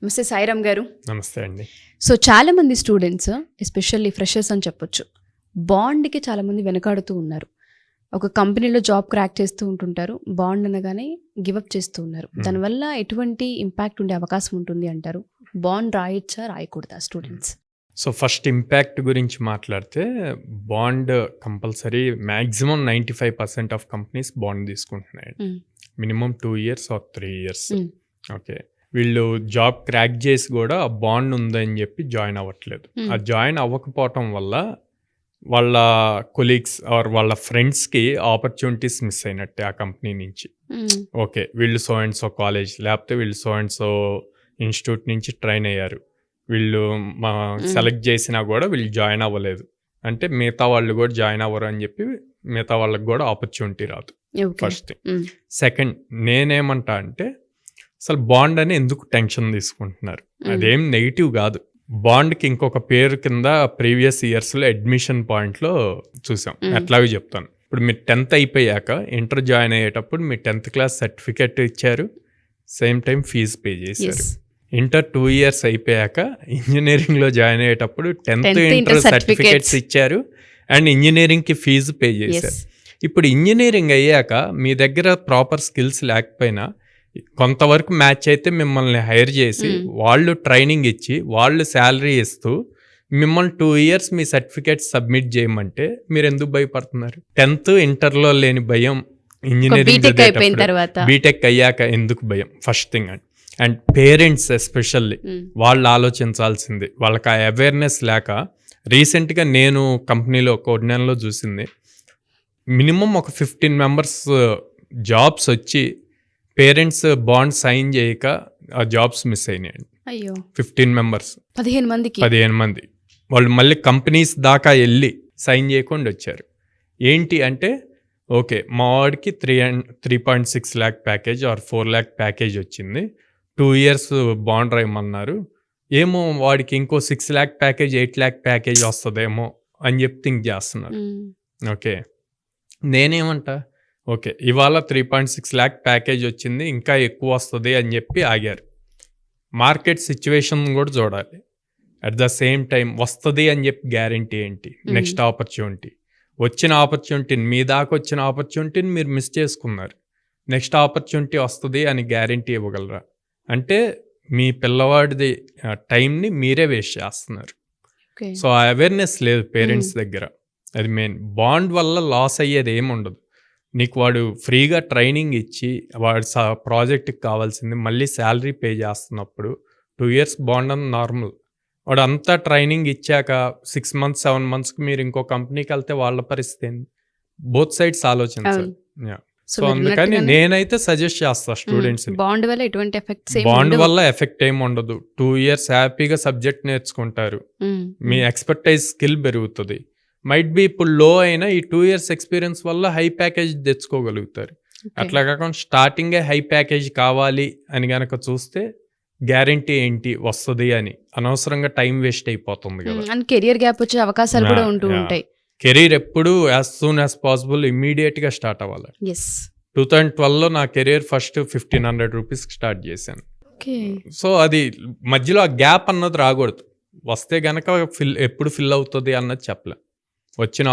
నమస్తే సాయిరామ్ గారు. నమస్తే అండి. సో చాలా మంది స్టూడెంట్స్ ఎస్పెషల్లీ ఫ్రెషర్స్ అని చెప్పొచ్చు, బాండ్కి చాలా మంది వెనకాడుతూ ఉన్నారు. ఒక కంపెనీలో జాబ్ క్రాక్ చేస్తూ ఉంటుంటారు, బాండ్ అనగానే గివప్ చేస్తూ ఉన్నారు. దానివల్ల ఎటువంటి ఇంపాక్ట్ ఉండే అవకాశం ఉంటుంది అంటారు? బాండ్ రాయొచ్చా రాయకూడదా స్టూడెంట్స్? సో ఫస్ట్ ఇంపాక్ట్ గురించి మాట్లాడితే bond compulsory maximum 95% of companies bond తీసుకుంటున్నాయి. Minimum 2 years or 3 years. Okay, వీళ్ళు జాబ్ క్రాక్ చేసి కూడా ఆ బాండ్ ఉందని చెప్పి జాయిన్ అవ్వట్లేదు. ఆ జాయిన్ అవ్వకపోవటం వల్ల వాళ్ళ కొలీగ్స్ ఆర్ వాళ్ళ ఫ్రెండ్స్కి ఆపర్చునిటీస్ మిస్ అయినట్టే ఆ కంపెనీ నుంచి. ఓకే, వీళ్ళు సో అండ్ సో కాలేజ్ లేకపోతే వీళ్ళు సో అండ్ సో ఇన్స్టిట్యూట్ నుంచి ట్రైన్ అయ్యారు, వీళ్ళు సెలెక్ట్ చేసినా కూడా వీళ్ళు జాయిన్ అవ్వలేదు అంటే మిగతా వాళ్ళు కూడా జాయిన్ అవ్వరు అని చెప్పి మిగతా వాళ్ళకి కూడా ఆపర్చునిటీ రాదు. First thing. సెకండ్, నేనేమంటా అంటే అసలు బాండ్ అని ఎందుకు టెన్షన్ తీసుకుంటున్నారు? అదేం నెగిటివ్ కాదు. బాండ్కి ఇంకొక పేరు కింద ప్రీవియస్ ఇయర్స్లో అడ్మిషన్ పాయింట్లో చూసాం. ఎట్లాగో చెప్తాను. ఇప్పుడు మీరు 10th అయిపోయాక ఇంటర్ జాయిన్ అయ్యేటప్పుడు మీ 10th క్లాస్ సర్టిఫికేట్ ఇచ్చారు, సేమ్ టైం ఫీజు పే చేశారు. ఇంటర్ 2 years అయిపోయాక ఇంజనీరింగ్లో జాయిన్ అయ్యేటప్పుడు 10th ఇంటర్ సర్టిఫికేట్స్ ఇచ్చారు అండ్ ఇంజనీరింగ్కి ఫీజు పే చేశారు. ఇప్పుడు ఇంజనీరింగ్ అయ్యాక మీ దగ్గర ప్రాపర్ స్కిల్స్ లేకపోయినా కొంతవరకు మ్యాచ్ అయితే మిమ్మల్ని హైర్ చేసి వాళ్ళు ట్రైనింగ్ ఇచ్చి వాళ్ళు శాలరీ ఇస్తూ మిమ్మల్ని 2 years మీ సర్టిఫికేట్ సబ్మిట్ చేయమంటే మీరు ఎందుకు భయపడుతున్నారు? 10th ఇంటర్లో లేని భయం ఇంజనీరింగ్ బీటెక్ అయ్యాక ఎందుకు భయం? First thing. And parents especially వాళ్ళు ఆలోచించాల్సింది. వాళ్ళకి ఆ అవేర్నెస్ లేక రీసెంట్గా నేను కంపెనీలో ఒక నెలలో చూసింది, మినిమం ఒక 15 members జాబ్స్ వచ్చి పేరెంట్స్ బాండ్ సైన్ చేయక ఆ జాబ్స్ మిస్ అయినాయండి. 15 members, 15 మంది వాళ్ళు మళ్ళీ కంపెనీస్ దాకా వెళ్ళి సైన్ చేయకుండా వచ్చారు. ఏంటి అంటే, ఓకే మా వాడికి 3.6 lakh package or 4 lakh package వచ్చింది, 2 years బాండ్ రాయమన్నారు, ఏమో వాడికి ఇంకో 6 lakh ప్యాకేజ్ 8 lakh ప్యాకేజ్ వస్తుందేమో అని చెప్పి థింక్ చేస్తున్నారు. ఓకే, నేనేమంటా, ఓకే ఇవాళ 3.6 lakh ప్యాకేజ్ వచ్చింది, ఇంకా ఎక్కువ వస్తుంది అని చెప్పి ఆగారు. మార్కెట్ సిచ్యువేషన్ కూడా చూడాలి. అట్ ద సేమ్ టైం వస్తుంది అని చెప్పి గ్యారంటీ ఏంటి? నెక్స్ట్ ఆపర్చునిటీ వచ్చిన ఆపర్చునిటీని, మీ దాకా వచ్చిన ఆపర్చునిటీని మీరు మిస్ చేసుకున్నారు, నెక్స్ట్ ఆపర్చునిటీ వస్తుంది అని గ్యారంటీ ఇవ్వగలరా? అంటే మీ పిల్లవాడిది టైంని మీరే వేస్ట్ చేస్తున్నారు. సో ఆ అవేర్నెస్ లేదు పేరెంట్స్ దగ్గర. అది మెయిన్. బాండ్ వల్ల లాస్ అయ్యేది ఏమి ఉండదు. నీకు వాడు ఫ్రీగా ట్రైనింగ్ ఇచ్చి వాడు ప్రాజెక్ట్కి కావాల్సింది మళ్ళీ శాలరీ పే చేస్తున్నప్పుడు 2 years బాండ్ అని నార్మల్. వాడు అంతా ట్రైనింగ్ ఇచ్చాక 6 months 7 monthsకి మీరు ఇంకో కంపెనీకి వెళ్తే వాళ్ళ పరిస్థితి ఏంటి? బోత్ సైడ్స్ ఆలోచించాలి. సో అందుకని నేనైతే సజెస్ట్ చేస్తా స్టూడెంట్స్, బాండ్ వల్ల ఎటువంటి ఎఫెక్ట్స్ బాండ్ వల్ల ఎఫెక్ట్ ఏమి ఉండదు. 2 years హ్యాపీగా సబ్జెక్ట్ నేర్చుకుంటారు, మీ ఎక్స్పర్టైజ్ స్కిల్ పెరుగుతుంది. మైట్ బి ఇప్పుడు లో అయినా ఈ 2 years ఎక్స్పీరియన్స్ వల్ల హై ప్యాకేజ్ తెచ్చుకోగలుగుతారు. అట్లా కాకుండా స్టార్టింగే హై ప్యాకేజ్ కావాలి అని గనక చూస్తే గ్యారంటీ ఏంటి వస్తుంది అని అనవసరంగా టైం వేస్ట్ అయిపోతుంది కదా. కెరియర్ గ్యాప్ వచ్చే అవకాశాలు కూడా ఉంటూ ఉంటాయి. కెరీర్ ఎప్పుడు as soon as possible immediate గా స్టార్ట్ అవ్వాలి. 2012లో నా కెరీర్ ఫస్ట్ 1500 rupees స్టార్ట్ చేశాను. సో అది మధ్యలో ఆ గ్యాప్ అన్నది రాకూడదు. వస్తే గనక ఎప్పుడు ఫిల్ అవుతుంది అన్నది చెప్పలేం. వచ్చిన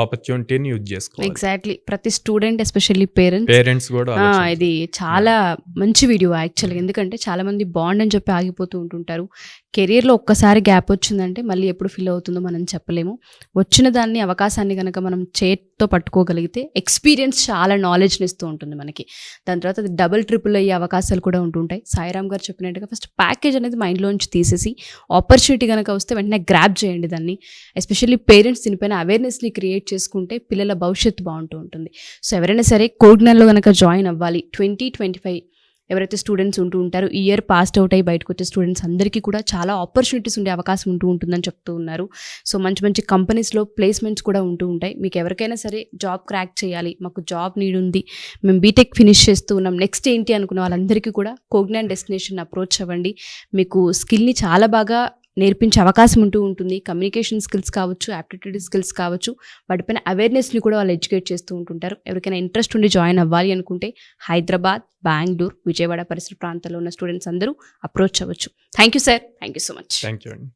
ఆపర్చునిటీని యూజ్ చేసుకోవాలి. ఎగ్జాక్ట్లీ. ప్రతి స్టూడెంట్ ఎస్పెషల్లీ పేరెంట్స్ కూడా ఇది చాలా మంచి వీడియో యాక్చువల్గా. ఎందుకంటే చాలా మంది బాండ్ అని చెప్పి ఆగిపోతూ ఉంటుంటారు. కెరీర్లో ఒక్కసారి గ్యాప్ వచ్చిందంటే మళ్ళీ ఎప్పుడు ఫిల్ అవుతుందో మనం చెప్పలేము. వచ్చిన దాన్ని అవకాశాన్ని కనుక మనం చేత్తో పట్టుకోగలిగితే ఎక్స్పీరియన్స్ చాలా నాలెడ్జ్ని ఇస్తూ ఉంటుంది మనకి. దాని తర్వాత అది డబుల్ ట్రిపుల్ అయ్యే అవకాశాలు కూడా ఉంటుంటాయి. సాయిరామ్ గారు చెప్పినట్టుగా ఫస్ట్ ప్యాకేజ్ అనేది మైండ్లోంచి తీసేసి ఆపర్చునిటీ కనుక వస్తే వెంటనే గ్రాప్ చేయండి దాన్ని. ఎస్పెషల్లీ పేరెంట్స్ దీనిపైన అవేర్నెస్ని క్రియేట్ చేసుకుంటే పిల్లల భవిష్యత్తు బాగుంటూ ఉంటుంది. సో ఎవరైనా సరే కోడ్నెల్లో కనుక జాయిన్ అవ్వాలి 2025 ఎవరైతే స్టూడెంట్స్ ఉంటూ ఉంటారో, ఈ ఇయర్ పాస్డ్ అవుట్ అయ్యి బయటకు వచ్చే స్టూడెంట్స్ అందరికీ కూడా చాలా ఆపర్చునిటీస్ ఉండే అవకాశం ఉంటుందని చెప్తూ ఉన్నారు. సో మంచి మంచి కంపెనీస్లో ప్లేస్మెంట్స్ కూడా ఉంటూ ఉంటాయి. మీకు ఎవరికైనా సరే జాబ్ క్రాక్ చేయాలి, మాకు జాబ్ నీడ్ ఉంది, మేము బీటెక్ ఫినిష్ చేస్తూ ఉన్నాం, నెక్స్ట్ ఏంటి అనుకున్న వాళ్ళందరికీ కూడా కోగ్నాన్ డెస్టినేషన్ అప్రోచ్ అవ్వండి. మీకు స్కిల్ని చాలా బాగా నేర్పించే అవకాశం ఉంటూ ఉంటుంది. కమ్యూనికేషన్ స్కిల్స్ కావచ్చు, యాప్టిట్యూడ్ స్కిల్స్ కావచ్చు, వాటిపైన అవేర్నెస్ని కూడా వాళ్ళు ఎడ్యుకేట్ చేస్తూ ఉంటుంటారు. ఎవరికైనా ఇంట్రెస్ట్ ఉండి జాయిన్ అవ్వాలి అనుకుంటే హైదరాబాద్, బెంగళూరు, విజయవాడ పరిసర ప్రాంతాల్లో ఉన్న స్టూడెంట్స్ అందరూ అప్రోచ్ అవ్వచ్చు. Thank you sir, thank you so much. Thank you అండి.